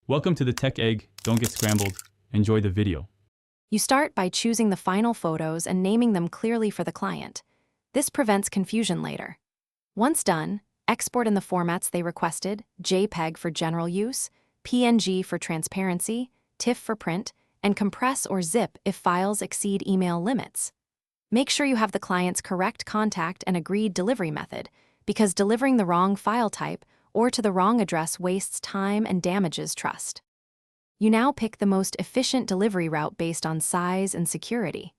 Welcome to the Tech Egg. Don't get scrambled. Enjoy the video. You start by choosing the final photos and naming them clearly for the client. This prevents confusion later. Once done, export in the formats they requested: JPEG for general use, PNG for transparency, TIFF for print, and compress or zip if files exceed email limits. Make sure you have the client's correct contact and agreed delivery method, because delivering the wrong file type or to the wrong address wastes time and damages trust. You now pick the most efficient delivery route based on size and security.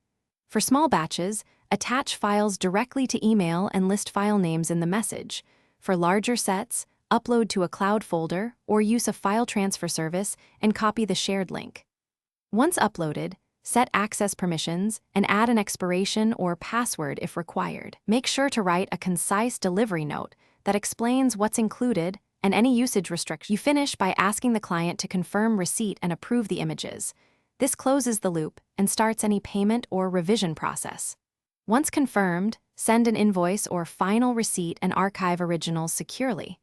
For small batches, attach files directly to email and list file names in the message. For larger sets, upload to a cloud folder or use a file transfer service and copy the shared link. Once uploaded, set access permissions and add an expiration or password if required. Make sure to write a concise delivery note that explains what's included and any usage restrictions. You finish by asking the client to confirm receipt and approve the images. This closes the loop and starts any payment or revision process. Once confirmed, send an invoice or final receipt and archive originals securely.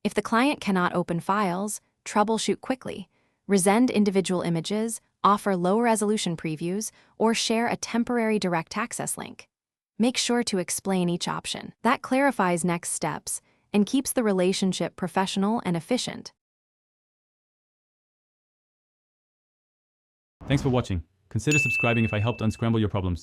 If the client cannot open files, troubleshoot quickly. Resend individual images, offer low-resolution previews, or share a temporary direct access link. Make sure to explain each option. That clarifies next steps and keeps the relationship professional and efficient. Thanks for watching. Consider subscribing if I helped unscramble your problems.